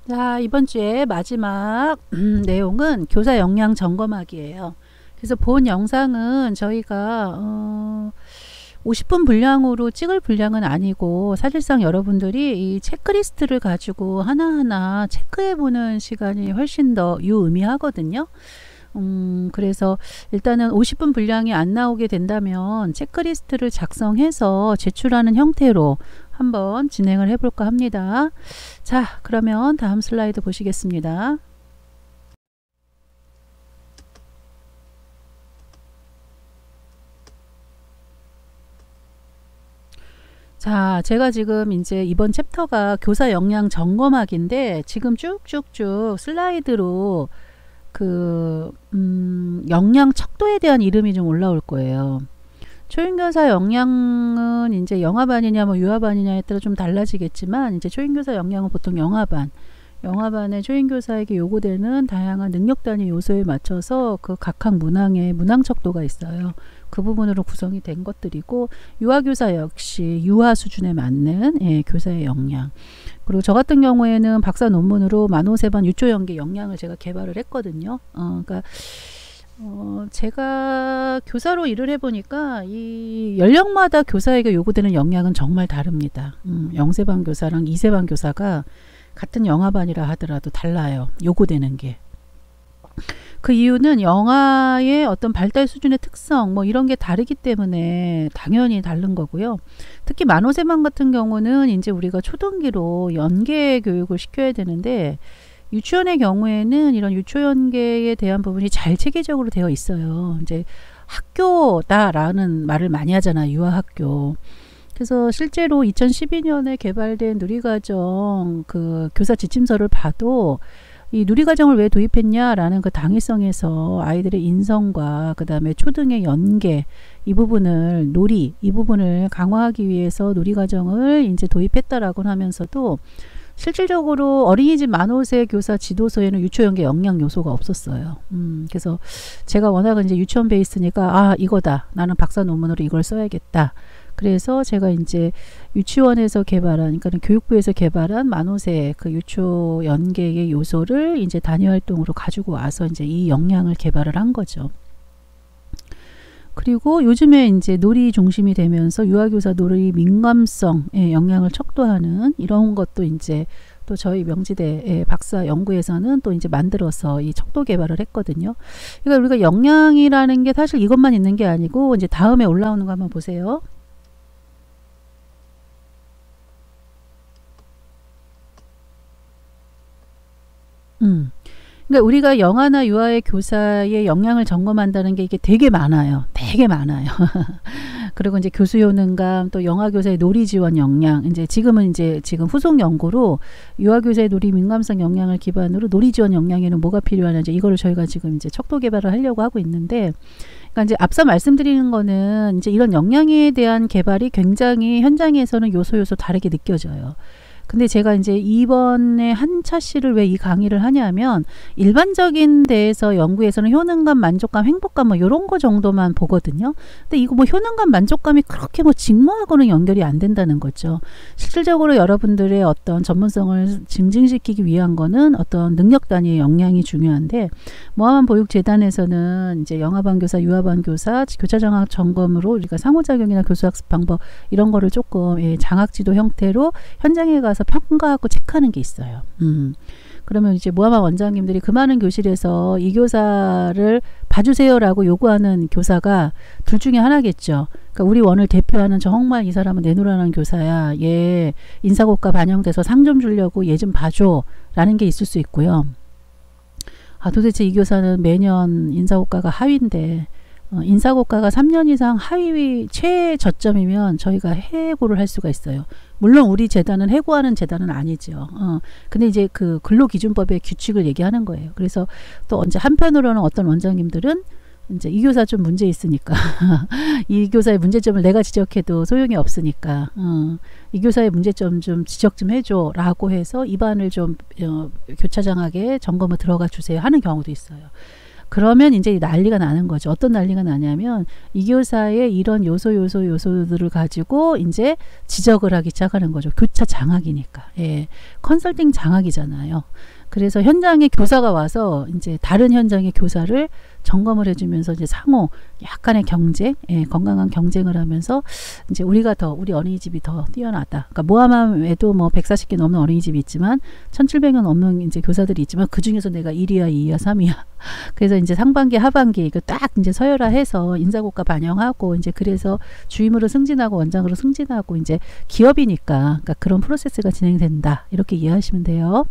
자, 이번 주에 마지막 내용은 교사 역량 점검하기예요. 그래서 본 영상은 저희가 50분 분량으로 찍을 분량은 아니고 사실상 여러분들이 이 체크리스트를 가지고 하나하나 체크해보는 시간이 훨씬 더 유의미하거든요. 그래서 일단은 50분 분량이 안 나오게 된다면 체크리스트를 작성해서 제출하는 형태로 한번 진행을 해볼까 합니다. 자, 그러면 다음 슬라이드 보시겠습니다. 자, 제가 지금 이제 이번 챕터가 교사 역량 점검하기인데 지금 쭉쭉쭉 슬라이드로 역량 척도에 대한 이름이 좀 올라올 거예요. 초임교사 역량은 이제 영아반이냐 뭐 유아반이냐에 따라 좀 달라지겠지만 이제 초임교사 역량은 보통 영아반의 초임교사에게 요구되는 다양한 능력 단위 요소에 맞춰서 그 각각 문항에 문항 척도가 있어요. 그 부분으로 구성이 된 것들이고 유아교사 역시 유아 수준에 맞는 교사의 역량. 그리고 저 같은 경우에는 박사 논문으로 만호세반 유초연계 역량을 제가 개발을 했거든요. 그러니까 제가 교사로 일을 해보니까 이 연령마다 교사에게 요구되는 역량은 정말 다릅니다. 0세반 교사랑 2세반 교사가 같은 영아반이라 하더라도 달라요. 요구되는 게. 그 이유는 영아의 어떤 발달 수준의 특성 뭐 이런 게 다르기 때문에 당연히 다른 거고요. 특히 만호세반 같은 경우는 이제 우리가 초등기로 연계 교육을 시켜야 되는데 유치원의 경우에는 이런 유초연계에 대한 부분이 잘 체계적으로 되어 있어요. 이제 학교다라는 말을 많이 하잖아요. 유아학교. 그래서 실제로 2012년에 개발된 누리과정 그 교사 지침서를 봐도 이 누리과정을 왜 도입했냐라는 그 당위성에서 아이들의 인성과 그 다음에 초등의 연계 이 부분을 이 부분을 강화하기 위해서 누리과정을 이제 도입했다라고 하면서도 실질적으로 어린이집 만호세 교사 지도서에는 유초연계 역량 요소가 없었어요. 그래서 제가 워낙 이제 유치원 베이스니까 이거다. 나는 박사 논문으로 이걸 써야겠다. 그래서 제가 이제 유치원에서 개발한, 그러니까 교육부에서 개발한 만호세 그 유초 연계의 요소를 이제 단위 활동으로 가지고 와서 이제 이 역량을 개발을 한 거죠. 그리고 요즘에 이제 놀이 중심이 되면서 유아교사 놀이 민감성의 역량을 척도하는 이런 것도 이제 또 저희 명지대 박사 연구에서는 또 이제 만들어서 이 척도 개발을 했거든요. 그러니까 우리가 역량이라는 게 사실 이것만 있는 게 아니고 이제 다음에 올라오는 거 한번 보세요. 그러니까 우리가 영아나 유아의 교사의 역량을 점검한다는 게 이게 되게 많아요. 되게 많아요. 그리고 이제 교수 효능감, 또 영아 교사의 놀이 지원 역량, 지금 후속 연구로 유아 교사의 놀이 민감성 역량을 기반으로 놀이 지원 역량에는 뭐가 필요하냐, 이거를 저희가 지금 이제 척도 개발을 하려고 하고 있는데, 그러니까 이제 앞서 말씀드리는 거는 이제 이런 역량에 대한 개발이 굉장히 현장에서는 요소 다르게 느껴져요. 근데 제가 이제 이번에 한 차씨를 왜 이 강의를 하냐면 일반적인 데에서 연구에서는 효능감, 만족감, 행복감 뭐 이런 거 정도만 보거든요. 근데 이거 뭐 효능감, 만족감이 그렇게 뭐 직무하고는 연결이 안 된다는 거죠. 실질적으로 여러분들의 어떤 전문성을 증진시키기 위한 거는 어떤 능력 단위의 역량이 중요한데 모아만 보육재단에서는 이제 영아반 교사, 유아반 교사, 교차 장학 점검으로 우리가 상호작용이나 교수학습 방법 이런 거를 조금 장학지도 형태로 현장에 가서 평가하고 체크하는 게 있어요. 그러면 이제 모아마 원장님들이 그 많은 교실에서 이 교사를 봐주세요라고 요구하는 교사가 둘 중에 하나겠죠. 그러니까 우리 원을 대표하는 정말 이 사람은 내놓으라는 교사야. 얘 인사고과 반영돼서 상 좀 주려고 얘 좀 봐줘 라는 게 있을 수 있고요. 도대체 이 교사는 매년 인사고과가 하위인데 인사고과가 3년 이상 하위 최저점이면 저희가 해고를 할 수가 있어요. 물론 우리 재단은 해고하는 재단은 아니죠. 근데 이제 그 근로기준법의 규칙을 얘기하는 거예요. 그래서 또 언제 한편으로는 어떤 원장님들은 이제 이 교사 좀 문제 있으니까 이 교사의 문제점을 내가 지적해도 소용이 없으니까 이 교사의 문제점 좀 지적 좀 해줘 라고 해서 입안을 좀 교차장하게 점검을 들어가 주세요 하는 경우도 있어요. 그러면 이제 난리가 나는 거죠. 어떤 난리가 나냐면 이 교사의 이런 요소들을 가지고 이제 지적을 하기 시작하는 거죠. 교차 장악이니까. 예. 컨설팅 장악이잖아요. 그래서 현장에 교사가 와서 이제 다른 현장의 교사를 점검을 해주면서 이제 상호 약간의 경쟁, 예, 건강한 경쟁을 하면서 이제 우리 어린이집이 더 뛰어나다. 그러니까 모함함에도 뭐 140개 넘는 어린이집이 있지만 1,700여 넘는 이제 교사들이 있지만 그 중에서 내가 1위야, 2위야, 3위야. 그래서 이제 상반기, 하반기 이거 딱 이제 서열화해서 인사고과 반영하고 이제 그래서 주임으로 승진하고 원장으로 승진하고 이제 기업이니까 그러니까 그런 프로세스가 진행된다. 이렇게 이해하시면 돼요.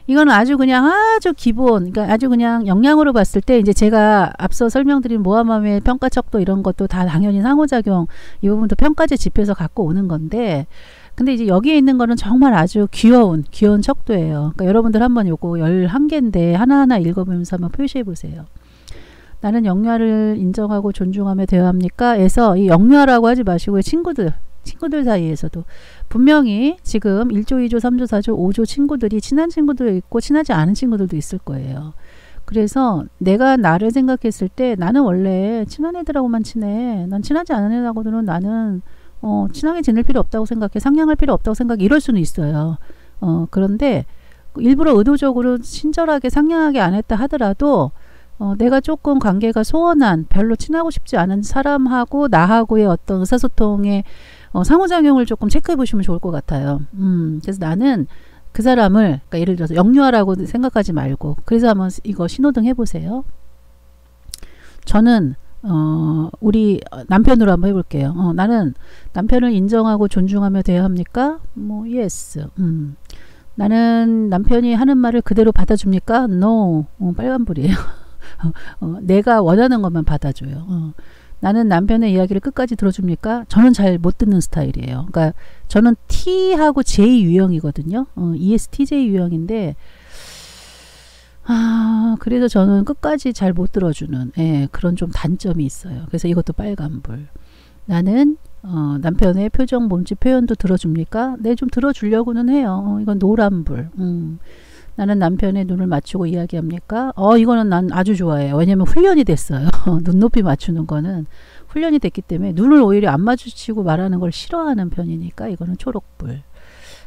이거는 아주 그냥 아주 기본, 그러니까 아주 그냥 역량으로 봤을 때 이제 제가 앞서 설명드린 모함함의 평가 척도 이런 것도 다 당연히 상호작용 이 부분도 평가제 지표에서 갖고 오는 건데 근데 이제 여기에 있는 거는 정말 아주 귀여운 척도예요. 그러니까 여러분들 한번 요거 11개인데 하나하나 읽어보면서 한번 표시해 보세요. 나는 영유아를 인정하고 존중하며 대화합니까? 에서 이 영유아라고 하지 마시고 친구들 사이에서도 분명히 지금 1조, 2조, 3조, 4조, 5조 친구들이 친한 친구도 있고 친하지 않은 친구들도 있을 거예요. 그래서 내가 나를 생각했을 때 나는 원래 친한 애들하고만 친해. 난 친하지 않은 애들하고는 나는 친하게 지낼 필요 없다고 생각해. 상냥할 필요 없다고 생각해. 이럴 수는 있어요. 그런데 일부러 의도적으로 친절하게 상냥하게 안 했다 하더라도 내가 조금 관계가 소원한 별로 친하고 싶지 않은 사람하고 나하고의 어떤 의사소통의 상호작용을 조금 체크해 보시면 좋을 것 같아요. 그래서 나는 그 사람을 그러니까 예를 들어서 영유아라고 생각하지 말고 그래서 한번 이거 신호등 해보세요. 저는 우리 남편으로 한번 해볼게요. 나는 남편을 인정하고 존중하며 대화합니까? 뭐 yes. 나는 남편이 하는 말을 그대로 받아줍니까? No. 빨간불이에요. 내가 원하는 것만 받아줘요. 나는 남편의 이야기를 끝까지 들어줍니까? 저는 잘 못 듣는 스타일이에요. 그러니까 저는 T하고 J 유형이거든요. ESTJ 유형인데 그래서 저는 끝까지 잘 못 들어주는 그런 좀 단점이 있어요. 그래서 이것도 빨간불. 나는 남편의 표정, 몸짓 표현도 들어줍니까? 네, 좀 들어주려고는 해요. 이건 노란불. 나는 남편의 눈을 맞추고 이야기합니까? 이거는 난 아주 좋아해요. 왜냐면 훈련이 됐어요. 눈높이 맞추는 거는 훈련이 됐기 때문에 눈을 오히려 안 마주치고 말하는 걸 싫어하는 편이니까 이거는 초록불.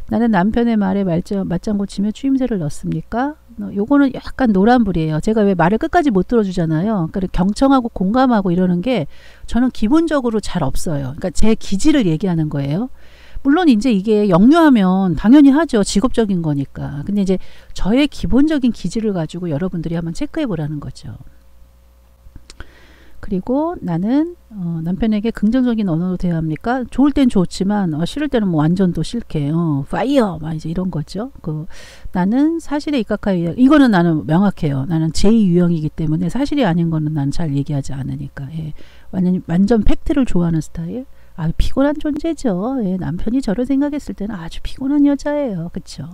나는 남편의 말에 맞장구 치며 추임새를 넣습니까? 요거는 약간 노란불이에요. 제가 왜 말을 끝까지 못 들어주잖아요. 그러니까 경청하고 공감하고 이러는 게 저는 기본적으로 잘 없어요. 그러니까 제 기질을 얘기하는 거예요. 물론 이제 이게 영유하면 당연히 하죠. 직업적인 거니까. 근데 이제 저의 기본적인 기질을 가지고 여러분들이 한번 체크해 보라는 거죠. 그리고 나는 남편에게 긍정적인 언어로 대화합니까? 좋을 땐 좋지만 싫을 때는 뭐 완전 또 싫게 파이어 막 이제 이런 거죠. 나는 사실에 입각하여 이거는 나는 명확해요. 나는 제2 유형이기 때문에 사실이 아닌 거는 난 잘 얘기하지 않으니까 완전 팩트를 좋아하는 스타일. 피곤한 존재죠. 남편이 저를 생각했을 때는 아주 피곤한 여자예요. 그쵸?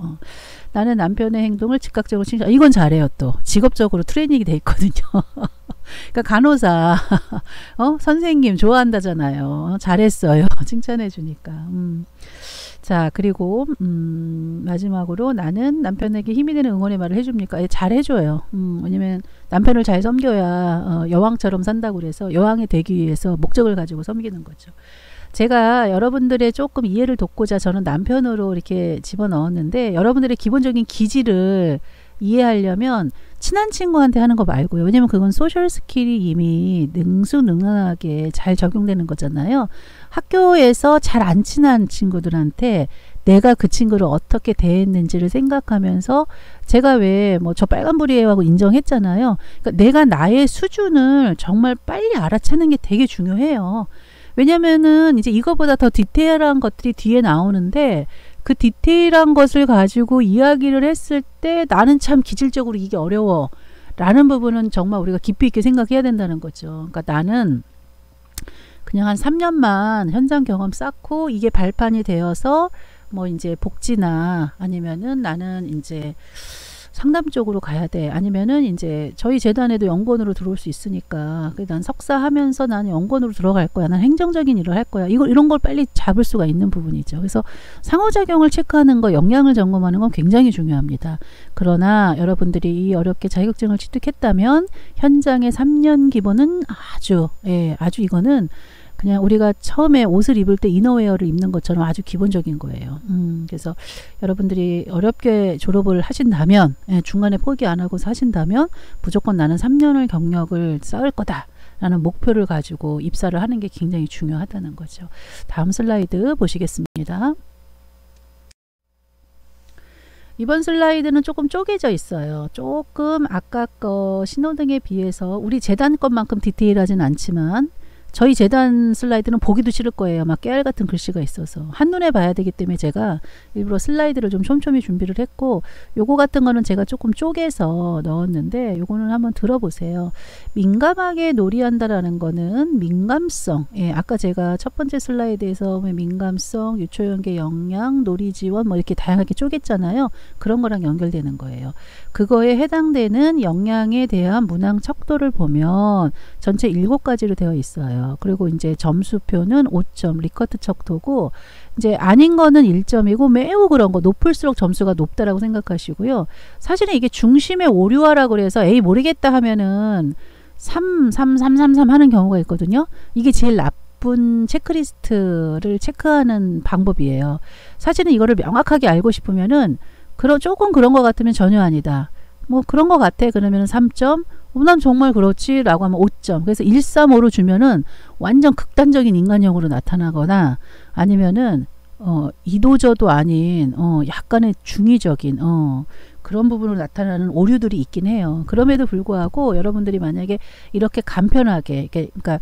나는 남편의 행동을 즉각적으로 칭찬. 이건 잘해요. 또 직업적으로 트레이닝이 돼 있거든요. 그러니까 간호사 선생님 좋아한다잖아요. 잘했어요. 칭찬해 주니까. 자, 그리고 마지막으로 나는 남편에게 힘이 되는 응원의 말을 해줍니까? 잘 해줘요. 왜냐면 남편을 잘 섬겨야 여왕처럼 산다고 그래서 여왕이 되기 위해서 목적을 가지고 섬기는 거죠. 제가 여러분들의 조금 이해를 돕고자 저는 남편으로 이렇게 집어넣었는데 여러분들의 기본적인 기질을 이해하려면 친한 친구한테 하는 거 말고요. 왜냐면 그건 소셜 스킬이 이미 능수능란하게 잘 적용되는 거잖아요. 학교에서 잘 안 친한 친구들한테 내가 그 친구를 어떻게 대했는지를 생각하면서 제가 왜 뭐 저 빨간불이에요 하고 인정했잖아요. 그러니까 내가 나의 수준을 정말 빨리 알아채는 게 되게 중요해요. 왜냐면은 이제 이거보다 더 디테일한 것들이 뒤에 나오는데 그 디테일한 것을 가지고 이야기를 했을 때 나는 참 기질적으로 이게 어려워 라는 부분은 정말 우리가 깊이 있게 생각해야 된다는 거죠. 그러니까 나는 그냥 한 3년만 현장 경험 쌓고 이게 발판이 되어서 뭐 이제 복지나 아니면은 나는 이제 상담 쪽으로 가야 돼. 아니면은 이제 저희 재단에도 연구원으로 들어올 수 있으니까 난 석사 하면서 나는 연구원으로 들어갈 거야. 난 행정적인 일을 할 거야. 이런 걸 빨리 잡을 수가 있는 부분이죠. 그래서 상호작용을 체크하는 거, 역량을 점검하는 건 굉장히 중요합니다. 그러나 여러분들이 이 어렵게 자격증을 취득했다면 현장의 3년 기본은 아주 이거는 그냥 우리가 처음에 옷을 입을 때 이너웨어를 입는 것처럼 아주 기본적인 거예요. 그래서 여러분들이 어렵게 졸업을 하신다면, 중간에 포기 안 하고 하신다면 무조건 나는 3년을 경력을 쌓을 거다라는 목표를 가지고 입사를 하는 게 굉장히 중요하다는 거죠. 다음 슬라이드 보시겠습니다. 이번 슬라이드는 조금 쪼개져 있어요. 조금 아까 거 신호등에 비해서 우리 재단 것만큼 디테일하진 않지만 저희 재단 슬라이드는 보기도 싫을 거예요. 막 깨알 같은 글씨가 있어서 한눈에 봐야 되기 때문에 제가 일부러 슬라이드를 좀 촘촘히 준비를 했고, 요거 같은 거는 제가 조금 쪼개서 넣었는데 요거는 한번 들어보세요. 민감하게 놀이한다라는 거는 민감성, 아까 제가 첫 번째 슬라이드에서 민감성, 유초연계 역량, 놀이 지원 뭐 이렇게 다양하게 쪼갰잖아요. 그런 거랑 연결되는 거예요. 그거에 해당되는 역량에 대한 문항 척도를 보면 전체 7가지로 되어 있어요. 그리고 이제 점수표는 5점 리커트 척도고, 이제 아닌 거는 1점이고 매우 그런 거 높을수록 점수가 높다라고 생각하시고요. 사실은 이게 중심의 오류화라고 그래서 에이 모르겠다 하면은 3 하는 경우가 있거든요. 이게 제일 나쁜 체크리스트를 체크하는 방법이에요. 사실은 이거를 명확하게 알고 싶으면은 조금 그런 거 같으면 전혀 아니다. 뭐 그런 거 같아. 그러면 3점. 난 정말 그렇지 라고 하면 5점. 그래서 1, 3, 5로 주면은 완전 극단적인 인간형으로 나타나거나 아니면은 이도저도 아닌 약간의 중의적인 그런 부분으로 나타나는 오류들이 있긴 해요. 그럼에도 불구하고 여러분들이 만약에 이렇게 간편하게 그러니까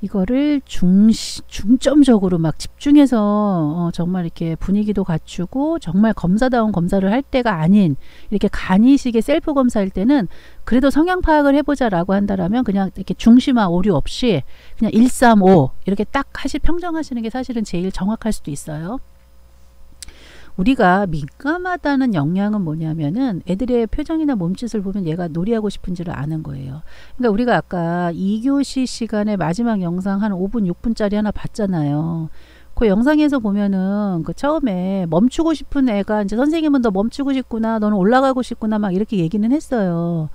이거를 중점적으로 막 집중해서 정말 이렇게 분위기도 갖추고 정말 검사다운 검사를 할 때가 아닌 이렇게 간이식의 셀프 검사일 때는 그래도 성향 파악을 해보자 라고 한다라면 그냥 이렇게 중심화 오류 없이 그냥 1, 3, 5 이렇게 딱 평정하시는 게 사실은 제일 정확할 수도 있어요. 우리가 민감하다는 역량은 뭐냐면은 애들의 표정이나 몸짓을 보면 얘가 놀이하고 싶은지를 아는 거예요. 그러니까 우리가 아까 2교시 시간에 마지막 영상 한 5분, 6분짜리 하나 봤잖아요. 그 영상에서 보면은 그 처음에 멈추고 싶은 애가 이제 선생님은 너 멈추고 싶구나, 너는 올라가고 싶구나 막 이렇게 얘기는 했어요.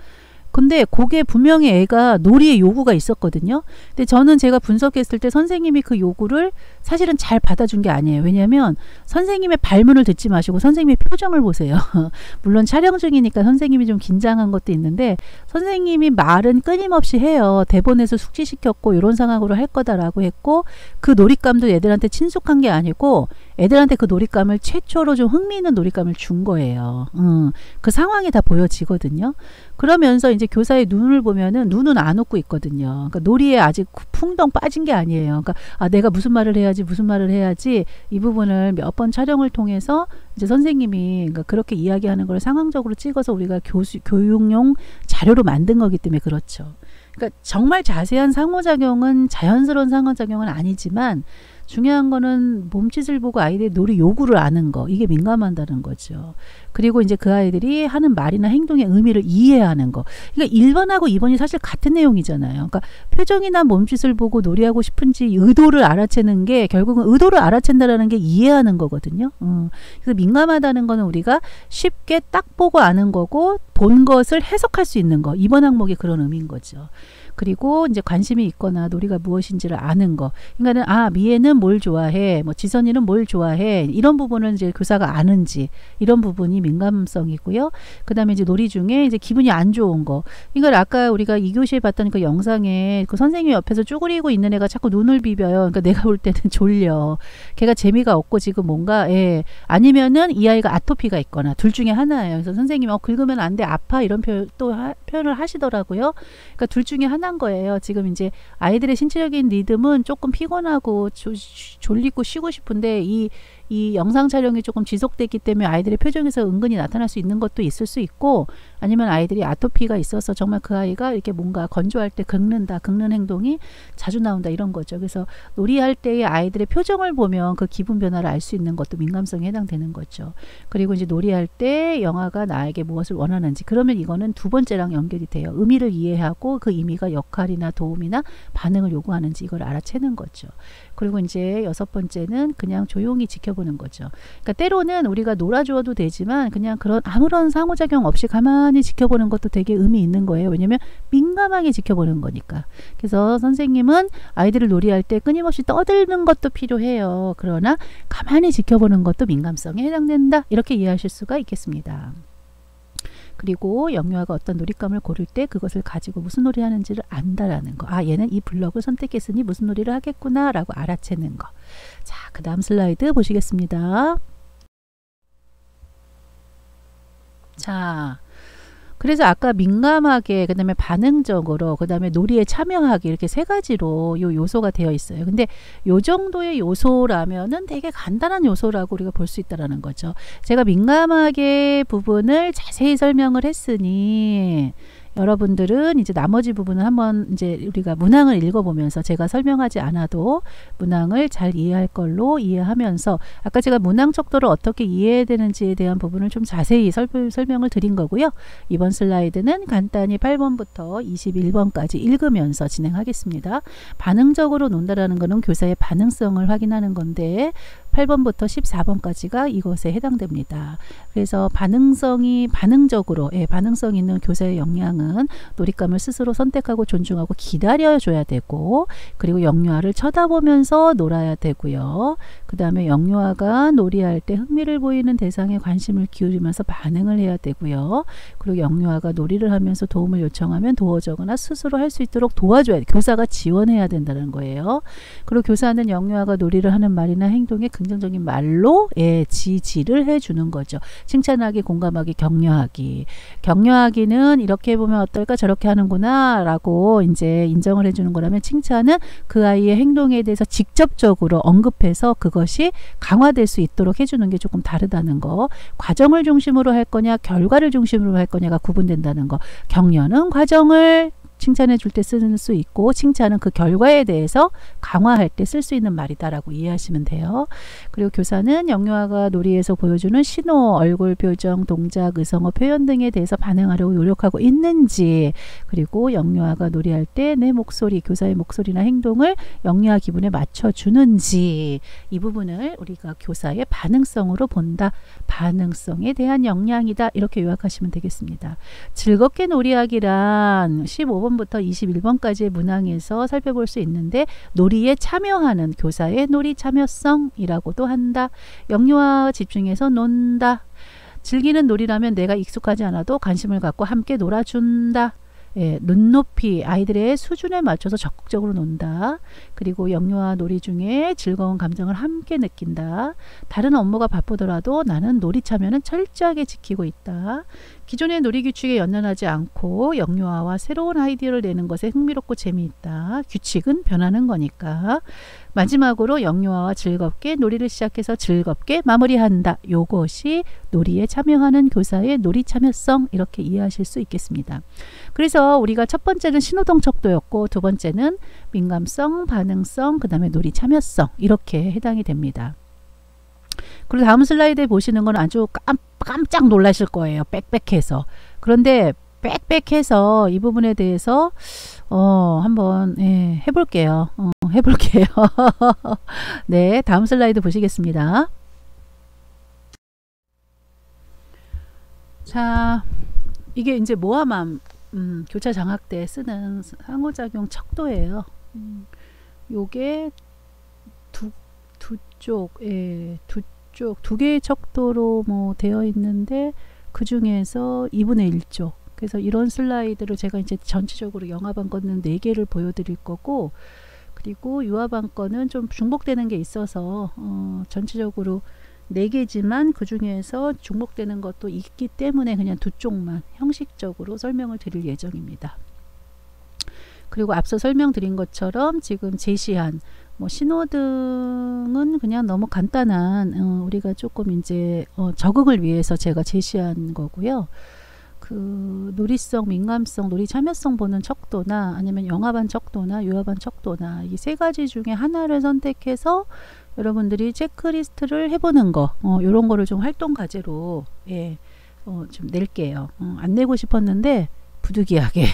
근데 그게 분명히 애가 놀이의 요구가 있었거든요. 근데 저는 제가 분석했을 때 선생님이 그 요구를 사실은 잘 받아준 게 아니에요. 왜냐하면 선생님의 발문을 듣지 마시고 선생님의 표정을 보세요. 물론 촬영 중이니까 선생님이 좀 긴장한 것도 있는데 선생님이 말은 끊임없이 해요. 대본에서 숙지시켰고 이런 상황으로 할 거다라고 했고, 그 놀잇감도 애들한테 친숙한 게 아니고 애들한테 그 놀잇감을 최초로 좀 흥미있는 놀잇감을 준 거예요. 그 상황이 다 보여지거든요. 그러면서 이제 교사의 눈을 보면은 눈은 안 웃고 있거든요. 그러니까 놀이에 아직 풍덩 빠진 게 아니에요. 그러니까 내가 무슨 말을 해야지 이 부분을 몇 번 촬영을 통해서 이제 선생님이 그러니까 그렇게 이야기하는 걸 상황적으로 찍어서 우리가 교육용 자료로 만든 거기 때문에 그렇죠. 그러니까 정말 자세한 상호작용은 자연스러운 상호작용은 아니지만 중요한 거는 몸짓을 보고 아이들의 놀이 요구를 아는 거, 이게 민감하다는 거죠. 그리고 이제 그 아이들이 하는 말이나 행동의 의미를 이해하는 거. 그러니까 1번하고 2번이 사실 같은 내용이잖아요. 그러니까 표정이나 몸짓을 보고 놀이하고 싶은지 의도를 알아채는 게 결국은 의도를 알아챈다라는 게 이해하는 거거든요. 그래서 민감하다는 거는 우리가 쉽게 딱 보고 아는 거고 본 것을 해석할 수 있는 거. 2번 항목이 그런 의미인 거죠. 그리고 이제 관심이 있거나 놀이가 무엇인지를 아는 거. 그러니까는 미애는 뭘 좋아해, 뭐 지선이는 뭘 좋아해, 이런 부분은 이제 교사가 아는지, 이런 부분이 민감성이고요. 그다음에 이제 놀이 중에 이제 기분이 안 좋은 거. 이걸 아까 우리가 2교시에 봤던 그 영상에 그 선생님이 옆에서 쭈그리고 있는 애가 자꾸 눈을 비벼요. 그러니까 내가 볼 때는 졸려. 걔가 재미가 없고 지금 뭔가 아니면은 이 아이가 아토피가 있거나 둘 중에 하나예요. 그래서 선생님이 긁으면 안 돼, 아파, 이런 표현을 하시더라고요. 그러니까 둘 중에 하나인 거예요. 지금 이제 아이들의 신체적인 리듬은 조금 피곤하고 졸리고 쉬고 싶은데 이 영상 촬영이 조금 지속됐기 때문에 아이들의 표정에서 은근히 나타날 수 있는 것도 있을 수 있고, 아니면 아이들이 아토피가 있어서 정말 그 아이가 이렇게 뭔가 건조할 때 긁는 행동이 자주 나온다 이런 거죠. 그래서 놀이할 때의 아이들의 표정을 보면 그 기분 변화를 알 수 있는 것도 민감성에 해당되는 거죠. 그리고 이제 놀이할 때 영아가 나에게 무엇을 원하는지, 그러면 이거는 두 번째랑 연결이 돼요. 의미를 이해하고 그 의미가 역할이나 도움이나 반응을 요구하는지 이걸 알아채는 거죠. 그리고 이제 여섯 번째는 그냥 조용히 지켜보는 거죠. 그러니까 때로는 우리가 놀아주어도 되지만 그냥 그런 아무런 상호작용 없이 가만히 지켜보는 것도 되게 의미 있는 거예요. 왜냐면 민감하게 지켜보는 거니까. 그래서 선생님은 아이들을 놀이할 때 끊임없이 떠드는 것도 필요해요. 그러나 가만히 지켜보는 것도 민감성에 해당된다. 이렇게 이해하실 수가 있겠습니다. 그리고 영유아가 어떤 놀잇감을 고를 때 그것을 가지고 무슨 놀이 하는지를 안다라는 거. 아, 얘는 이 블럭을 선택했으니 무슨 놀이를 하겠구나 라고 알아채는 거. 자, 그 다음 슬라이드 보시겠습니다. 자, 그래서 아까 민감하게, 그 다음에 반응적으로, 그 다음에 놀이에 참여하기, 이렇게 세 가지로 요 요소가 되어 있어요. 근데 요 정도의 요소라면은 되게 간단한 요소라고 우리가 볼 수 있다라는 거죠. 제가 민감하게 부분을 자세히 설명을 했으니 여러분들은 이제 나머지 부분을 한번 이제 우리가 문항을 읽어보면서 제가 설명하지 않아도 문항을 잘 이해할 걸로 이해하면서, 아까 제가 문항 척도를 어떻게 이해해야 되는지에 대한 부분을 좀 자세히 설명을 드린 거고요. 이번 슬라이드는 간단히 8번부터 21번까지 읽으면서 진행하겠습니다. 반응적으로 논다라는 것은 교사의 반응성을 확인하는 건데 8번부터 14번까지가 이것에 해당됩니다. 그래서 반응적으로, 반응성 있는 교사의 역량은 놀잇감을 스스로 선택하고 존중하고 기다려줘야 되고, 그리고 영유아를 쳐다보면서 놀아야 되고요. 그 다음에 영유아가 놀이할 때 흥미를 보이는 대상에 관심을 기울이면서 반응을 해야 되고요. 그리고 영유아가 놀이를 하면서 도움을 요청하면 도와주거나 스스로 할 수 있도록 도와줘야 돼. 교사가 지원해야 된다는 거예요. 그리고 교사는 영유아가 놀이를 하는 말이나 행동에 긍정적인 말로 지지를 해주는 거죠. 칭찬하기, 공감하기, 격려하기. 격려하기는 이렇게 보면 어떨까, 저렇게 하는구나 라고 이제 인정을 해주는 거라면, 칭찬은 그 아이의 행동에 대해서 직접적으로 언급해서 그것이 강화될 수 있도록 해주는 게 조금 다르다는 거. 과정을 중심으로 할 거냐 결과를 중심으로 할 거냐가 구분된다는 거. 격려는 과정을 칭찬해 줄 때 쓰는 수 있고, 칭찬은 그 결과에 대해서 강화할 때 쓸 수 있는 말이다라고 이해하시면 돼요. 그리고 교사는 영유아가 놀이에서 보여주는 신호, 얼굴 표정, 동작, 의성어, 표현 등에 대해서 반응하려고 노력하고 있는지, 그리고 영유아가 놀이할 때 내 목소리, 교사의 목소리나 행동을 영유아 기분에 맞춰주는지, 이 부분을 우리가 교사의 반응성으로 본다. 반응성에 대한 역량이다. 이렇게 요약하시면 되겠습니다. 즐겁게 놀이하기란 15번부터 21번까지의 문항에서 살펴볼 수 있는데, 놀이에 참여하는 교사의 놀이 참여성이라고도 한다. 영유아와 집중해서 논다. 즐기는 놀이라면 내가 익숙하지 않아도 관심을 갖고 함께 놀아준다. 눈높이, 아이들의 수준에 맞춰서 적극적으로 논다. 그리고 영유아 놀이 중에 즐거운 감정을 함께 느낀다. 다른 업무가 바쁘더라도 나는 놀이 참여는 철저하게 지키고 있다. 기존의 놀이 규칙에 연연하지 않고 영유아와 새로운 아이디어를 내는 것에 흥미롭고 재미있다. 규칙은 변하는 거니까. 마지막으로 영유아와 즐겁게 놀이를 시작해서 즐겁게 마무리한다. 요것이 놀이에 참여하는 교사의 놀이 참여성, 이렇게 이해하실 수 있겠습니다. 그래서 우리가 첫 번째는 신호등 척도였고, 두 번째는 민감성, 반응성, 그 다음에 놀이 참여성, 이렇게 해당이 됩니다. 그리고 다음 슬라이드에 보시는 건 아주 깜짝 놀라실 거예요. 빽빽해서. 그런데 빽빽해서 이 부분에 대해서 한번 해볼게요. 해볼게요. 네, 다음 슬라이드 보시겠습니다. 자, 이게 이제 모아맘 교차 장학 때 쓰는 상호작용 척도예요. 요게 두 개의 척도로 뭐 되어 있는데, 그 중에서 2분의 1쪽. 그래서 이런 슬라이드를 제가 이제 전체적으로 영화반 거는 4개를 보여드릴 거고, 그리고 유아반 거는 좀 중복되는 게 있어서 전체적으로 4개지만 그 중에서 중복되는 것도 있기 때문에 그냥 두 쪽만 형식적으로 설명을 드릴 예정입니다. 그리고 앞서 설명드린 것처럼 지금 제시한 신호등은 그냥 너무 간단한 우리가 조금 이제 적응을 위해서 제가 제시한 거고요. 그 놀이성, 민감성, 놀이 참여성 보는 척도나 아니면 영화반 척도나 유아반 척도나 이 세 가지 중에 하나를 선택해서 여러분들이 체크리스트를 해보는 거, 요런 거를 좀 활동 과제로 좀 낼게요. 안 내고 싶었는데 부득이하게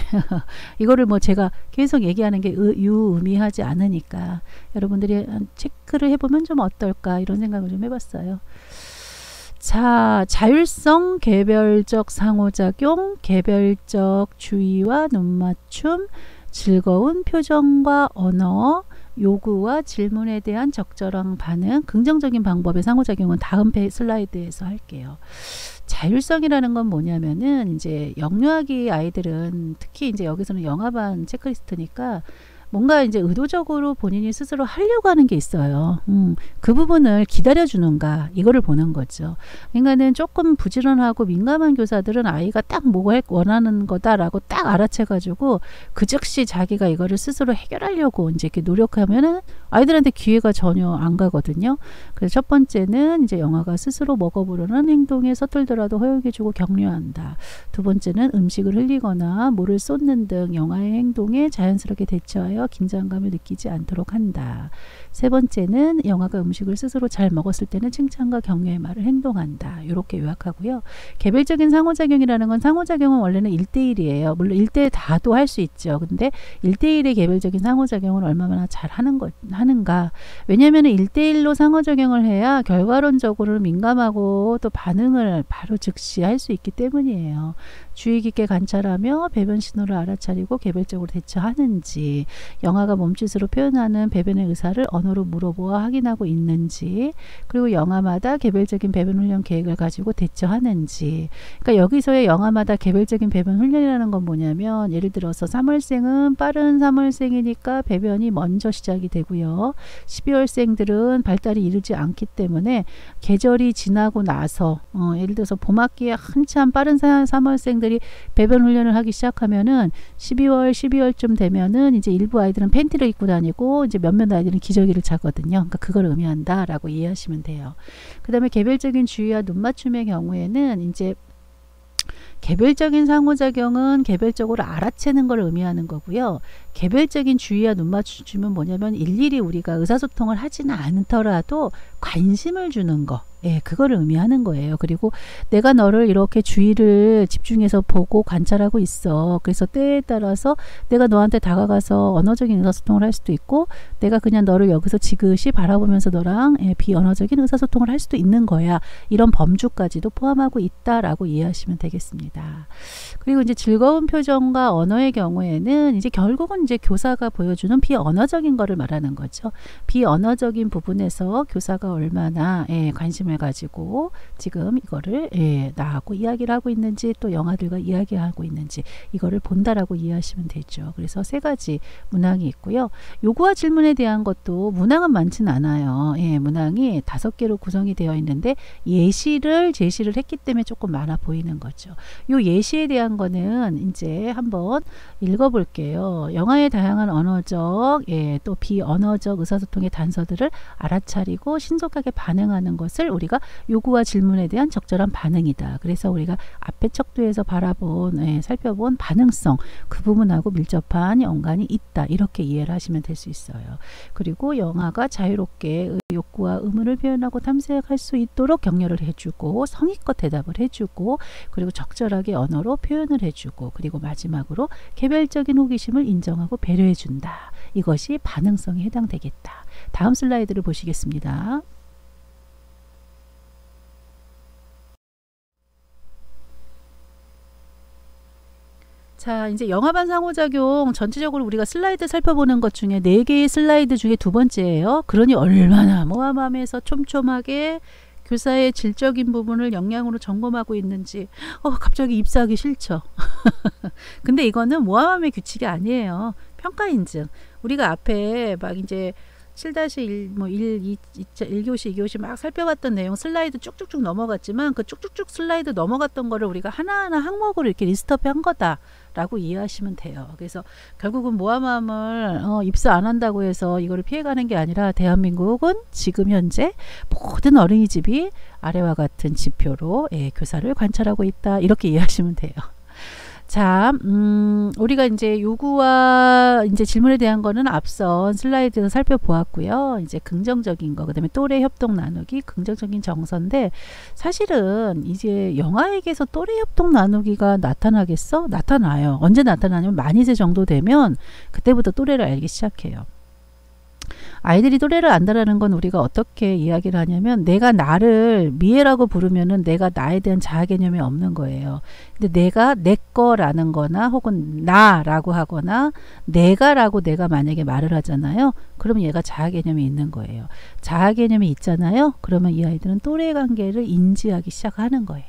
이거를 뭐 제가 계속 얘기하는 게 유의미하지 않으니까 여러분들이 체크를 해보면 좀 어떨까 이런 생각을 좀 해봤어요. 자, 자율성, 개별적 상호작용, 개별적 주의와 눈맞춤, 즐거운 표정과 언어, 요구와 질문에 대한 적절한 반응, 긍정적인 방법의 상호작용은 다음 슬라이드에서 할게요. 자율성이라는 건 뭐냐면은 이제 영유아기 아이들은 특히 이제 여기서는 영아반 체크리스트니까 뭔가 이제 의도적으로 본인이 스스로 하려고 하는 게 있어요. 그 부분을 기다려주는가 이거를 보는 거죠. 그러니까는 조금 부지런하고 민감한 교사들은 아이가 딱 뭐가 원하는 거다라고 딱 알아채가지고 그 즉시 자기가 이거를 스스로 해결하려고 이제 이렇게 노력하면은 아이들한테 기회가 전혀 안 가거든요. 그래서 첫 번째는 이제 영아가 스스로 먹어보려는 행동에 서툴더라도 허용해주고 격려한다. 두 번째는 음식을 흘리거나 물을 쏟는 등 영아의 행동에 자연스럽게 대처하여 긴장감을 느끼지 않도록 한다. 세 번째는 영아가 음식을 스스로 잘 먹었을 때는 칭찬과 격려의 말을 행동한다. 이렇게 요약하고요. 개별적인 상호작용이라는 건 상호작용은 원래는 1대1이에요. 물론 1대1 다도 할 수 있죠. 근데 1대1의 개별적인 상호작용을 얼마나 잘 하는가. 왜냐하면 1대1로 상호작용을 해야 결과론적으로 민감하고 또 반응을 바로 즉시 할 수 있기 때문이에요. 주의 깊게 관찰하며 배변 신호를 알아차리고 개별적으로 대처하는지, 영아가 몸짓으로 표현하는 배변의 의사를 언어로 물어보아 확인하고 있는지, 그리고 영아마다 개별적인 배변 훈련 계획을 가지고 대처하는지. 그러니까 여기서의 영아마다 개별적인 배변 훈련이라는 건 뭐냐면, 예를 들어서 3월생은 빠른 3월생이니까 배변이 먼저 시작이 되고요. 12월생들은 발달이 이르지 않기 때문에 계절이 지나고 나서 예를 들어서 봄학기에 한참 빠른 3월생들이 배변 훈련을 하기 시작하면은 12월쯤 되면은 이제 일부 아이들은 팬티를 입고 다니고 이제 몇몇 아이들은 기저귀를 차거든요. 그러니까 그걸 의미한다라고 이해하시면 돼요. 그 다음에 개별적인 주의와 눈맞춤의 경우에는 이제 개별적인 상호작용은 개별적으로 알아채는 걸 의미하는 거고요. 개별적인 주의와 눈맞춤은 뭐냐면 일일이 우리가 의사소통을 하지는 않더라도 관심을 주는 거. 그거를 의미하는 거예요. 그리고 내가 너를 이렇게 주의를 집중해서 보고 관찰하고 있어. 그래서 때에 따라서 내가 너한테 다가가서 언어적인 의사소통을 할 수도 있고, 내가 그냥 너를 여기서 지그시 바라보면서 너랑 비언어적인 의사소통을 할 수도 있는 거야. 이런 범주까지도 포함하고 있다라고 이해하시면 되겠습니다. 그리고 이제 즐거운 표정과 언어의 경우에는 이제 결국은 이제 교사가 보여주는 비언어적인 거를 말하는 거죠. 비언어적인 부분에서 교사가 얼마나 관심을 가지고 지금 이거를 나하고 이야기를 하고 있는지, 또 영아들과 이야기하고 있는지, 이거를 본다라고 이해하시면 되죠. 그래서 세 가지 문항이 있고요. 요구와 질문에 대한 것도 문항은 많지는 않아요. 문항이 5개로 구성이 되어 있는데 예시를 제시를 했기 때문에 조금 많아 보이는 거죠. 요 예시에 대한 거는 이제 한번 읽어볼게요. 영아의 다양한 언어적 또 비언어적 의사소통의 단서들을 알아차리고 신속하게 반응하는 것을 우리가 요구와 질문에 대한 적절한 반응이다. 그래서 우리가 앞에 척도에서 살펴본 반응성, 그 부분하고 밀접한 연관이 있다. 이렇게 이해를 하시면 될 수 있어요. 그리고 영아가 자유롭게 욕구와 의문을 표현하고 탐색할 수 있도록 격려를 해주고, 성의껏 대답을 해주고, 그리고 적절하게 언어로 표현을 해주고, 그리고 마지막으로 개별적인 호기심을 인정하고 배려해준다. 이것이 반응성에 해당되겠다. 다음 슬라이드를 보시겠습니다. 자, 이제 영아반 상호작용 전체적으로 우리가 슬라이드 살펴보는 것 중에 4개의 슬라이드 중에 두 번째예요. 그러니 얼마나 모아맘에서 촘촘하게 교사의 질적인 부분을 역량으로 점검하고 있는지 갑자기 입사하기 싫죠. 근데 이거는 모아맘의 규칙이 아니에요. 평가인증. 우리가 앞에 막 이제 7-1, 1교시, 2교시 막 살펴봤던 내용 슬라이드 쭉쭉쭉 넘어갔지만, 그 쭉쭉쭉 슬라이드 넘어갔던 거를 우리가 하나하나 항목으로 이렇게 리스트업 한 거다라고 이해하시면 돼요. 그래서 결국은 모아맘을 입사 안 한다고 해서 이거를 피해가는 게 아니라, 대한민국은 지금 현재 모든 어린이집이 아래와 같은 지표로 교사를 관찰하고 있다. 이렇게 이해하시면 돼요. 자, 우리가 이제 요구와 이제 질문에 대한 거는 앞선 슬라이드에서 살펴보았고요. 이제 긍정적인 거, 그 다음에 또래 협동 나누기, 긍정적인 정서인데, 사실은 이제 영아에게서 또래 협동 나누기가 나타나겠어? 나타나요. 언제 나타나냐면 만 2세 정도 되면 그때부터 또래를 알기 시작해요. 아이들이 또래를 안다라는 건 우리가 어떻게 이야기를 하냐면, 내가 나를 미애라고 부르면은 내가 나에 대한 자아 개념이 없는 거예요. 근데 내가 내 거라는 거나 혹은 나라고 하거나 내가라고 내가 만약에 말을 하잖아요. 그러면 얘가 자아 개념이 있는 거예요. 자아 개념이 있잖아요. 그러면 이 아이들은 또래 관계를 인지하기 시작하는 거예요.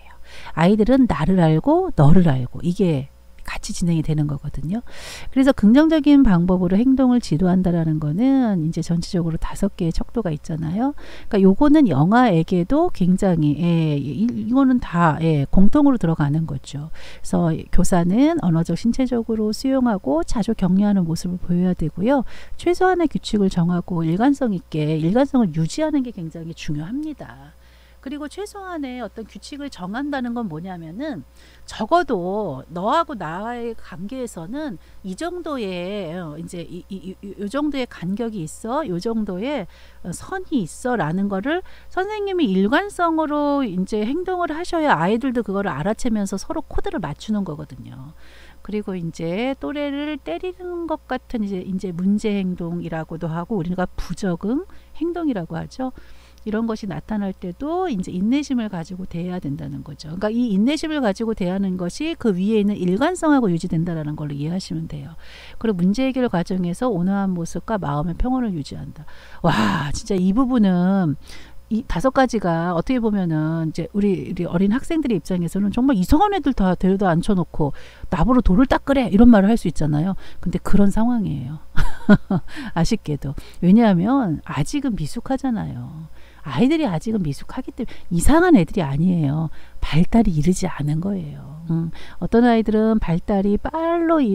아이들은 나를 알고 너를 알고 이게 같이 진행이 되는 거거든요. 그래서 긍정적인 방법으로 행동을 지도한다라는 거는 이제 전체적으로 5개의 척도가 있잖아요. 그러니까 요거는 영아에게도 굉장히 이거는 다 공통으로 들어가는 거죠. 그래서 교사는 언어적 신체적으로 수용하고 자주 격려하는 모습을 보여야 되고요. 최소한의 규칙을 정하고 일관성 있게 일관성을 유지하는 게 굉장히 중요합니다. 그리고 최소한의 어떤 규칙을 정한다는 건 뭐냐면은, 적어도 너하고 나의 관계에서는 이 정도의 이제 이 정도의 간격이 있어, 요 정도의 선이 있어라는 거를 선생님이 일관성으로 이제 행동을 하셔야 아이들도 그거를 알아채면서 서로 코드를 맞추는 거거든요. 그리고 이제 또래를 때리는 것 같은 이제 문제 행동이라고도 하고, 우리가 부적응 행동이라고 하죠. 이런 것이 나타날 때도 이제 인내심을 가지고 대해야 된다는 거죠. 그러니까 이 인내심을 가지고 대하는 것이 그 위에 있는 일관성하고 유지된다는 걸로 이해하시면 돼요. 그리고 문제 해결 과정에서 온화한 모습과 마음의 평온을 유지한다. 와, 진짜 이 부분은 이 5가지가 어떻게 보면은 이제 우리 어린 학생들의 입장에서는 정말 이상한 애들 다 데려다 앉혀놓고 나보러 돌을 닦으래 이런 말을 할 수 있잖아요. 근데 그런 상황이에요. 아쉽게도. 왜냐하면 아직은 미숙하잖아요. 아이들이 아직은 미숙하기 때문에 이상한 애들이 아니에요. 발달이 이르지 않은 거예요. 어떤 아이들은 발달이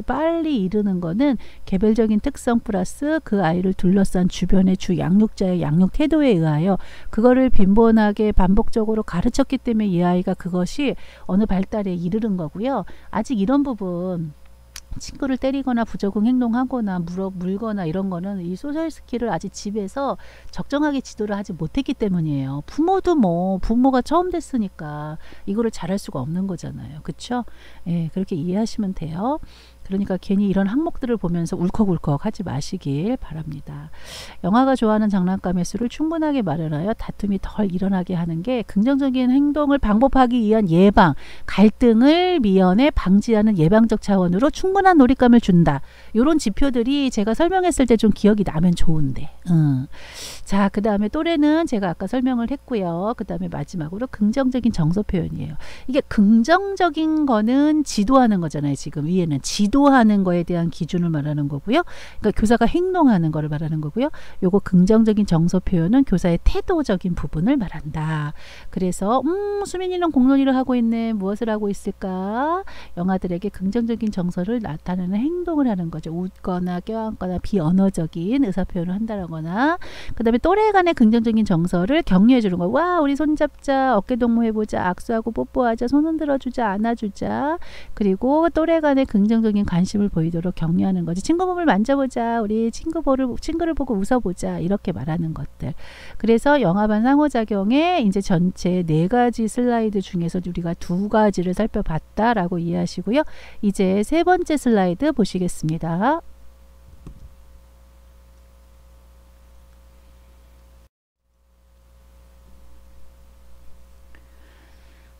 빨리 이르는 거는 개별적인 특성 플러스 그 아이를 둘러싼 주변의 주 양육자의 양육 태도에 의하여 그거를 빈번하게 반복적으로 가르쳤기 때문에 이 아이가 그것이 어느 발달에 이르는 거고요. 아직 이런 부분, 친구를 때리거나 부적응 행동하거나 물거나 이런 거는 이 소셜 스킬을 아직 집에서 적정하게 지도를 하지 못했기 때문이에요. 부모도 부모가 처음 됐으니까 이거를 잘할 수가 없는 거잖아요. 그렇죠? 예, 그렇게 이해하시면 돼요. 그러니까 괜히 이런 항목들을 보면서 울컥울컥 하지 마시길 바랍니다. 영아가 좋아하는 장난감의 수를 충분하게 마련하여 다툼이 덜 일어나게 하는 게 긍정적인 행동을 방법하기 위한 예방, 갈등을 미연에 방지하는 예방적 차원으로 충분한 놀잇감을 준다. 이런 지표들이 제가 설명했을 때 좀 기억이 나면 좋은데. 자, 그 다음에 또래는 제가 아까 설명을 했고요. 그 다음에 마지막으로 긍정적인 정서 표현이에요. 이게 긍정적인 거는 지도하는 거잖아요. 지금 위에는 지도하는 거에 대한 기준을 말하는 거고요. 그러니까 교사가 행동하는 거를 말하는 거고요. 요거 긍정적인 정서 표현은 교사의 태도적인 부분을 말한다. 그래서 수민이는 공론위를 하고 있네. 무엇을 하고 있을까? 영아들에게 긍정적인 정서를 나타내는 행동을 하는 거죠. 웃거나 껴안거나 비언어적인 의사표현을 한다거나, 그 다음에 또래 간의 긍정적인 정서를 격려해 주는 거예요. 와, 우리 손잡자, 어깨동무 해보자, 악수하고 뽀뽀하자, 손 흔들어주자, 안아주자. 그리고 또래 간의 긍정적인 관심을 보이도록 격려하는 거지. 친구 몸을 만져보자, 우리 친구를 보고 웃어보자, 이렇게 말하는 것들. 그래서 영아반 상호작용의 이제 전체 4가지 슬라이드 중에서 우리가 2가지를 살펴봤다라고 이해하시고요. 이제 3번째 슬라이드 보시겠습니다.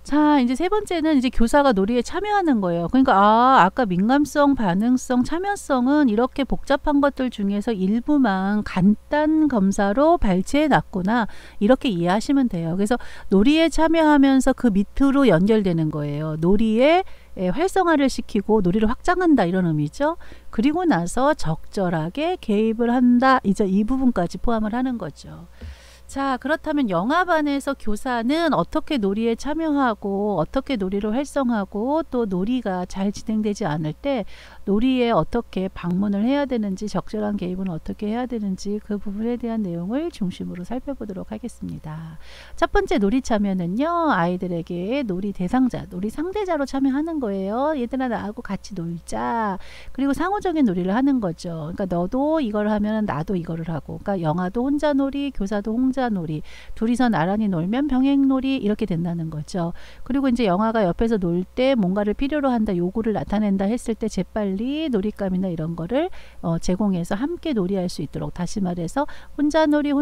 자, 이제 3번째는 이제 교사가 놀이에 참여하는 거예요. 그러니까 아까 민감성, 반응성, 참여성은 이렇게 복잡한 것들 중에서 일부만 간단 검사로 발췌해 놨구나, 이렇게 이해하시면 돼요. 그래서 놀이에 참여하면서 그 밑으로 연결되는 거예요. 놀이에 활성화를 시키고 놀이를 확장한다, 이런 의미죠. 그리고 나서 적절하게 개입을 한다, 이제 이 부분까지 포함을 하는 거죠. 자, 그렇다면 영아반에서 교사는 어떻게 놀이에 참여하고 어떻게 놀이를 활성하고 또 놀이가 잘 진행되지 않을 때 놀이에 어떻게 방문을 해야 되는지, 적절한 개입은 어떻게 해야 되는지 그 부분에 대한 내용을 중심으로 살펴보도록 하겠습니다. 첫 번째 놀이 참여는요, 아이들에게 놀이 대상자, 놀이 상대자로 참여하는 거예요. 얘들아, 나하고 같이 놀자. 그리고 상호적인 놀이를 하는 거죠. 그러니까 너도 이걸 하면 나도 이거를 하고, 그러니까 영아도 혼자 놀이, 교사도 혼자 놀이, 둘이서 나란히 놀면 병행 놀이, 이렇게 된다는 거죠. 그리고 이제 영아가 옆에서 놀 때 뭔가를 필요로 한다, 요구를 나타낸다 했을 때 재빨리 놀잇감이나 이런 거를 제공해서 함께 놀이할 수 있도록, 다시 말해서 혼자 놀이,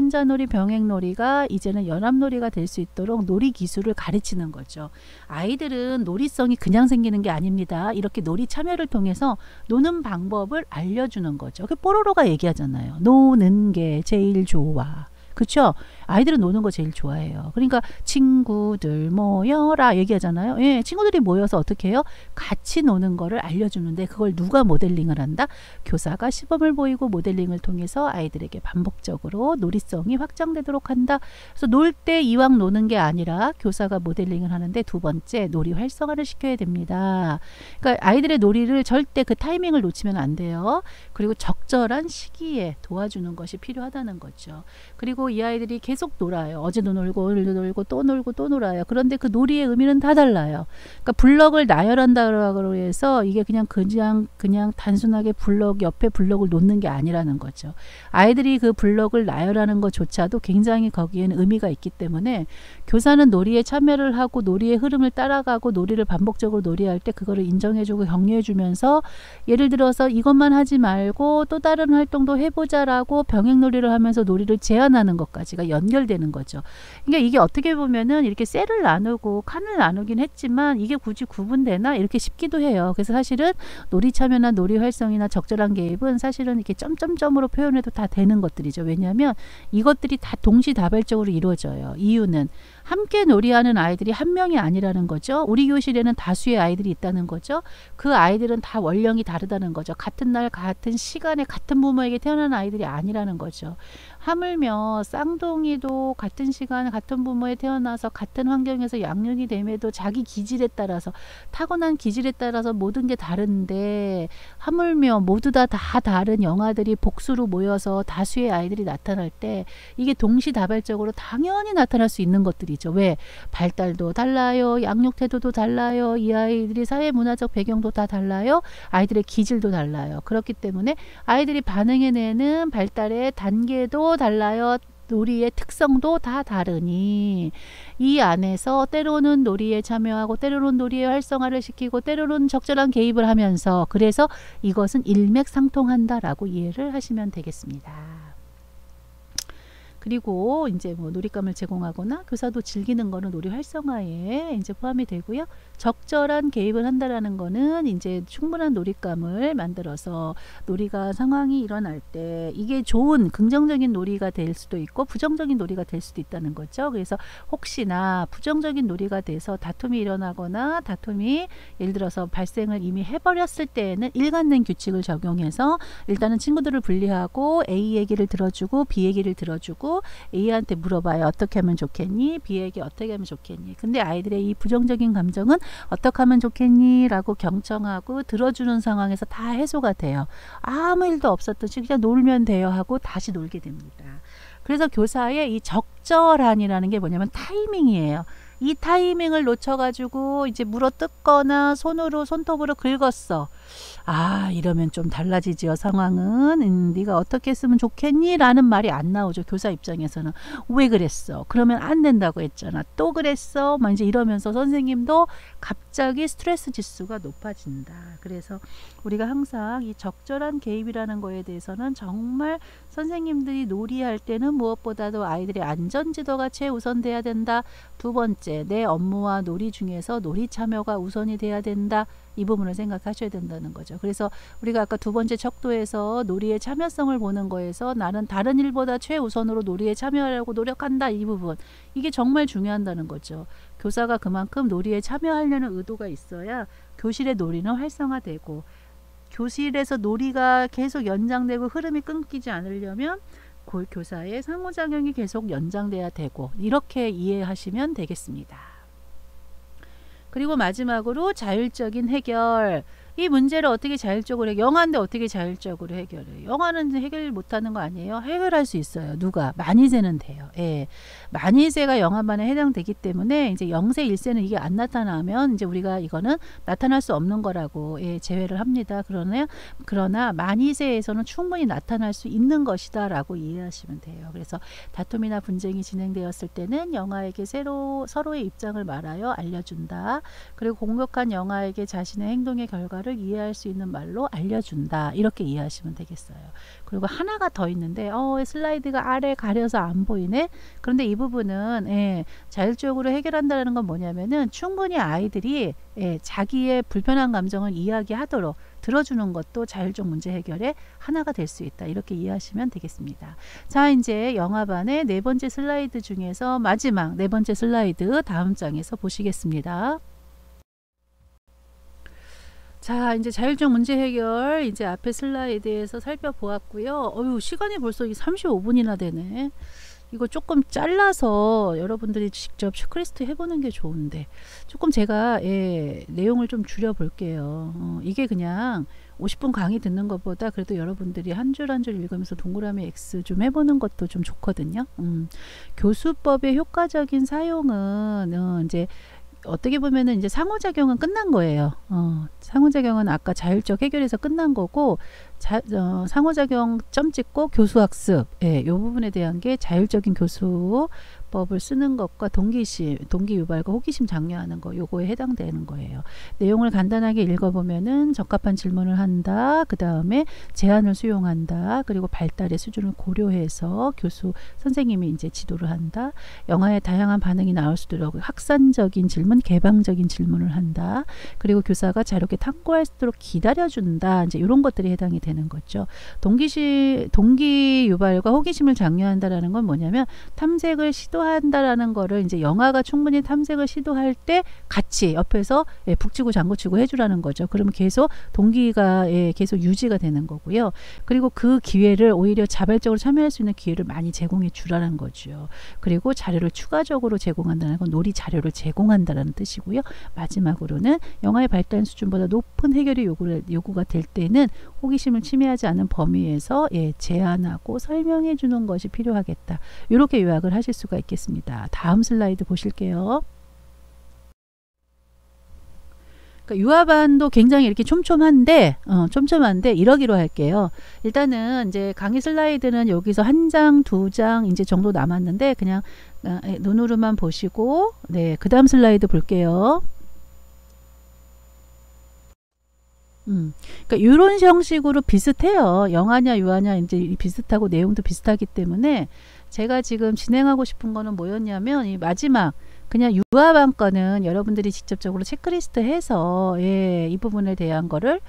병행 놀이가 이제는 연합 놀이가 될 수 있도록 놀이 기술을 가르치는 거죠. 아이들은 놀이성이 그냥 생기는 게 아닙니다. 이렇게 놀이 참여를 통해서 노는 방법을 알려주는 거죠. 그 뽀로로가 얘기하잖아요. 노는 게 제일 좋아. 그쵸? 아이들은 노는 거 제일 좋아해요. 그러니까 친구들 모여라 얘기하잖아요. 예, 친구들이 모여서 어떻게 해요? 같이 노는 거를 알려주는데 그걸 누가 모델링을 한다? 교사가 시범을 보이고 모델링을 통해서 아이들에게 반복적으로 놀이성이 확장되도록 한다. 그래서 놀 때 이왕 노는 게 아니라 교사가 모델링을 하는데, 두 번째, 놀이 활성화를 시켜야 됩니다. 그러니까 아이들의 놀이를 절대 그 타이밍을 놓치면 안 돼요. 그리고 적절한 시기에 도와주는 것이 필요하다는 거죠. 그리고 이 아이들이 계속 놀아요. 어제도 놀고 오늘도 놀고 또 놀고 또 놀아요. 그런데 그 놀이의 의미는 다 달라요. 그러니까 블럭을 나열한다고 해서 이게 그냥 단순하게 블럭 옆에 블럭을 놓는 게 아니라는 거죠. 아이들이 그 블럭을 나열하는 것조차도 굉장히 거기에는 의미가 있기 때문에 교사는 놀이에 참여를 하고 놀이의 흐름을 따라가고 놀이를 반복적으로 놀이할 때 그거를 인정해주고 격려해주면서, 예를 들어서 이것만 하지 말고 또 다른 활동도 해보자라고 병행놀이를 하면서 놀이를 제한하는 것까지가 연결되는 거죠. 그러니까 이게 어떻게 보면은 이렇게 셀을 나누고 칸을 나누긴 했지만 이게 굳이 구분되나 이렇게 싶기도 해요. 그래서 사실은 놀이 참여나 놀이 활성이나 적절한 개입은 사실은 이렇게 점점점으로 표현해도 다 되는 것들이죠. 왜냐하면 이것들이 다 동시다발적으로 이루어져요. 이유는 함께 놀이하는 아이들이 한 명이 아니라는 거죠. 우리 교실에는 다수의 아이들이 있다는 거죠. 그 아이들은 다 원령이 다르다는 거죠. 같은 날 같은 시간에 같은 부모에게 태어난 아이들이 아니라는 거죠. 하물며 쌍둥이도 같은 시간 같은 부모에 태어나서 같은 환경에서 양육이 됨에도 자기 기질에 따라서, 타고난 기질에 따라서 모든 게 다른데, 하물며 모두 다 다른 영아들이 복수로 모여서 다수의 아이들이 나타날 때 이게 동시다발적으로 당연히 나타날 수 있는 것들이죠. 왜? 발달도 달라요. 양육 태도도 달라요. 이 아이들이 사회문화적 배경도 다 달라요. 아이들의 기질도 달라요. 그렇기 때문에 아이들이 반응해내는 발달의 단계도 달라요. 놀이의 특성도 다 다르니 이 안에서 때로는 놀이에 참여하고 때로는 놀이의 활성화를 시키고 때로는 적절한 개입을 하면서, 그래서 이것은 일맥상통한다라고 이해를 하시면 되겠습니다. 그리고 이제 뭐 놀잇감을 제공하거나 교사도 즐기는 거는 놀이 활성화에 이제 포함이 되고요. 적절한 개입을 한다라는 거는 이제 충분한 놀잇감을 만들어서 놀이가 상황이 일어날 때 이게 좋은 긍정적인 놀이가 될 수도 있고 부정적인 놀이가 될 수도 있다는 거죠. 그래서 혹시나 부정적인 놀이가 돼서 다툼이 일어나거나 다툼이 예를 들어서 발생을 이미 해버렸을 때에는 일관된 규칙을 적용해서 일단은 친구들을 분리하고 A 얘기를 들어주고 B 얘기를 들어주고 A한테 물어봐요. 어떻게 하면 좋겠니? B에게 어떻게 하면 좋겠니? 근데 아이들의 이 부정적인 감정은 어떻게 하면 좋겠니? 라고 경청하고 들어주는 상황에서 다 해소가 돼요. 아무 일도 없었듯이 그냥 놀면 돼요 하고 다시 놀게 됩니다. 그래서 교사의 이 적절한이라는 게 뭐냐면 타이밍이에요. 이 타이밍을 놓쳐가지고 이제 물어뜯거나 손톱으로 긁었어. 아, 이러면 좀 달라지지요. 상황은 네가 어떻게 했으면 좋겠니? 라는 말이 안 나오죠. 교사 입장에서는. 왜 그랬어? 그러면 안 된다고 했잖아. 또 그랬어? 막 이제 이러면서 선생님도 갑자기 스트레스 지수가 높아진다. 그래서 우리가 항상 이 적절한 개입이라는 거에 대해서는 정말 선생님들이 놀이할 때는 무엇보다도 아이들의 안전지도가 최우선돼야 된다. 두 번째, 내 업무와 놀이 중에서 놀이 참여가 우선이 돼야 된다. 이 부분을 생각하셔야 된다는 거죠. 그래서 우리가 아까 두 번째 척도에서 놀이의 참여성을 보는 거에서 나는 다른 일보다 최우선으로 놀이에 참여하려고 노력한다. 이 부분. 이게 정말 중요하다는 거죠. 교사가 그만큼 놀이에 참여하려는 의도가 있어야 교실의 놀이는 활성화되고, 교실에서 놀이가 계속 연장되고 흐름이 끊기지 않으려면 교사의 상호작용이 계속 연장돼야 되고 이렇게 이해하시면 되겠습니다. 그리고 마지막으로 자율적인 해결. 이 문제를 어떻게 자율적으로 영아인데 어떻게 자율적으로 해결해요? 영아는 해결 못하는 거 아니에요? 해결할 수 있어요. 누가? 만이세는 돼요. 예. 만이세가 영아반에 해당되기 때문에 이제 0세 1세는 이게 안 나타나면 이제 우리가 이거는 나타날 수 없는 거라고 제외를 합니다. 그러나 만이세에서는 충분히 나타날 수 있는 것이다 라고 이해하시면 돼요. 그래서 다툼이나 분쟁이 진행되었을 때는 영아에게 서로의 입장을 말하여 알려준다. 그리고 공격한 영아에게 자신의 행동의 결과를 이해할 수 있는 말로 알려준다. 이렇게 이해하시면 되겠어요. 그리고 하나가 더 있는데 슬라이드가 아래 가려서 안 보이네. 그런데 이 부분은 자율적으로 해결한다는 건 뭐냐면은 충분히 아이들이 자기의 불편한 감정을 이야기하도록 들어주는 것도 자율적 문제 해결의 하나가 될 수 있다. 이렇게 이해하시면 되겠습니다. 자, 이제 영아반의 네 번째 슬라이드 중에서 마지막 네 번째 슬라이드 다음 장에서 보시겠습니다. 자, 이제 자율적 문제 해결 이제 앞에 슬라이드에서 살펴보았고요. 시간이 벌써 35분이나 되네. 이거 조금 잘라서 여러분들이 직접 체크리스트 해보는 게 좋은데 조금 제가 내용을 좀 줄여 볼게요. 이게 그냥 50분 강의 듣는 것보다 그래도 여러분들이 한 줄 한 줄 읽으면서 동그라미 X 좀 해보는 것도 좀 좋거든요. 교수법의 효과적인 사용은 이제 어떻게 보면은 이제 상호작용은 끝난 거예요. 상호작용은 아까 자율적 해결에서 끝난 거고, 상호작용 점 찍고 교수학습, 이 부분에 대한 게 자율적인 교수법을 쓰는 것과 동기 유발과 호기심 장려하는 거, 요거에 해당되는 거예요. 내용을 간단하게 읽어보면은 적합한 질문을 한다. 그 다음에 제안을 수용한다. 그리고 발달의 수준을 고려해서 선생님이 이제 지도를 한다. 영아의 다양한 반응이 나올 수 있도록 확산적인 질문, 개방적인 질문을 한다. 그리고 교사가 자유롭게 탐구할 수 있도록 기다려준다. 이제 이런 것들이 해당이 되는 거죠. 동기 유발과 호기심을 장려한다라는 건 뭐냐면 탐색을 시도한다라는 거를 이제 영아가 충분히 탐색을 시도할 때 같이 옆에서 북치고 장구치고 해주라는 거죠. 그러면 계속 동기가 계속 유지가 되는 거고요. 그리고 그 기회를 오히려 자발적으로 참여할 수 있는 기회를 많이 제공해 주라는 거죠. 그리고 자료를 추가적으로 제공한다는 건 놀이 자료를 제공한다라는 뜻이고요. 마지막으로는 영아의 발달 수준보다 높은 해결이 요구가 될 때는 호기심을 침해하지 않는 범위에서 제안하고 설명해 주는 것이 필요하겠다. 이렇게 요약을 하실 수가 있겠습니다. 다음 슬라이드 보실게요. 그러니까 유아반도 굉장히 이렇게 촘촘한데 이러기로 할게요. 일단은 이제 강의 슬라이드는 여기서 한 장, 두 장 이제 정도 남았는데 그냥 눈으로만 보시고 그 다음 슬라이드 볼게요. 그러니까 이런 형식으로 비슷해요. 영아냐 유아냐 이제 비슷하고 내용도 비슷하기 때문에 제가 지금 진행하고 싶은 거는 뭐였냐면 이 마지막 그냥 유아반 거는 여러분들이 직접적으로 체크리스트 해서 이 부분에 대한 거를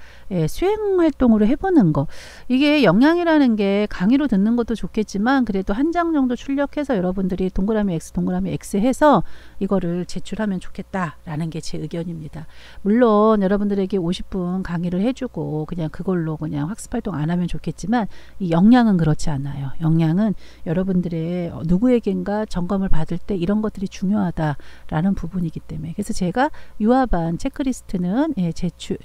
수행 활동으로 해보는 거. 이게 역량이라는 게 강의로 듣는 것도 좋겠지만 그래도 한 장 정도 출력해서 여러분들이 동그라미 X 해서 이거를 제출하면 좋겠다라는 게 제 의견입니다. 물론 여러분들에게 50분 강의를 해주고 그냥 그걸로 그냥 학습 활동 안 하면 좋겠지만 이 역량은 그렇지 않아요. 역량은 여러분들의 누구에겐가 점검을 받을 때 이런 것들이 중요하다 라는 부분이기 때문에 그래서 제가 유아반 체크리스트는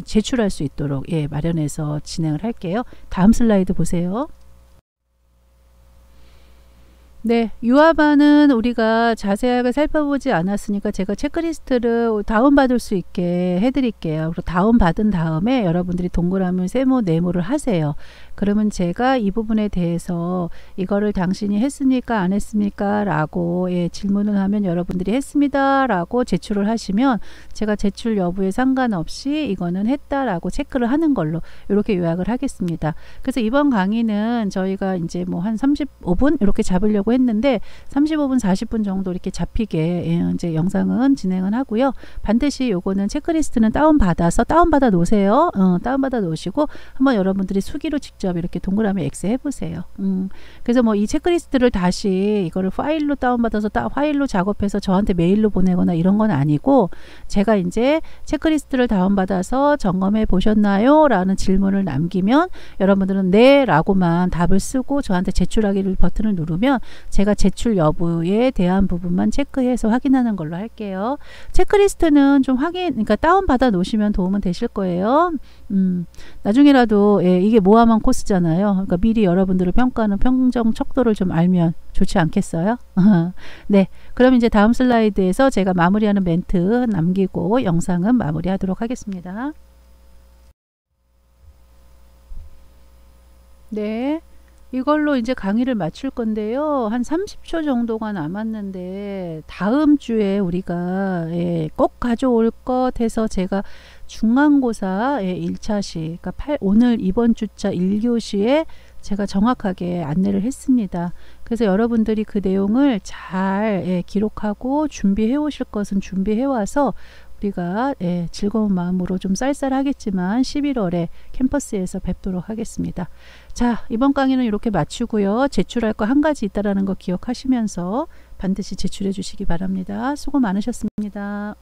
제출할 수 있도록 마련해서 진행을 할게요. 다음 슬라이드 보세요. 네, 유아반은 우리가 자세하게 살펴보지 않았으니까 제가 체크리스트를 다운받을 수 있게 해드릴게요. 그리고 다운받은 다음에 여러분들이 동그라미, 세모, 네모를 하세요. 그러면 제가 이 부분에 대해서 이거를 당신이 했습니까? 안 했습니까? 라고 질문을 하면 여러분들이 했습니다. 라고 제출을 하시면 제가 제출 여부에 상관없이 이거는 했다라고 체크를 하는 걸로 이렇게 요약을 하겠습니다. 그래서 이번 강의는 저희가 이제 뭐 한 35분 이렇게 잡으려고 하려고 했는데 35분 40분 정도 이렇게 잡히게 이제 영상은 진행을 하고요. 반드시 요거는 체크리스트는 다운받아 놓으세요. 다운받아 놓으시고 한번 여러분들이 수기로 직접 이렇게 동그라미 X 해보세요. 그래서 뭐 이 체크리스트를 다시 이거를 파일로 다운받아서 파일로 작업해서 저한테 메일로 보내거나 이런 건 아니고, 제가 이제 체크리스트를 다운받아서 점검해 보셨나요? 라는 질문을 남기면 여러분들은 네 라고만 답을 쓰고 저한테 제출하기를 버튼을 누르면 제가 제출 여부에 대한 부분만 체크해서 확인하는 걸로 할게요. 체크리스트는 좀 그러니까 다운받아 놓으시면 도움은 되실 거예요. 나중에라도 이게 모함한 코스잖아요. 그러니까 미리 여러분들을 평가하는 평정 척도를 좀 알면 좋지 않겠어요? 네, 그럼 이제 다음 슬라이드에서 제가 마무리하는 멘트 남기고 영상은 마무리하도록 하겠습니다. 네, 이걸로 이제 강의를 마칠 건데요. 한 30초 정도가 남았는데 다음 주에 우리가 꼭 가져올 것 해서 제가 중간고사 1차시, 그러니까 오늘 이번 주차 1교시에 제가 정확하게 안내를 했습니다. 그래서 여러분들이 그 내용을 잘 기록하고 준비해 오실 것은 준비해 와서 우리가 즐거운 마음으로 좀 쌀쌀하겠지만 11월에 캠퍼스에서 뵙도록 하겠습니다. 자, 이번 강의는 이렇게 마치고요. 제출할 거 한 가지 있다라는 거 기억하시면서 반드시 제출해 주시기 바랍니다. 수고 많으셨습니다.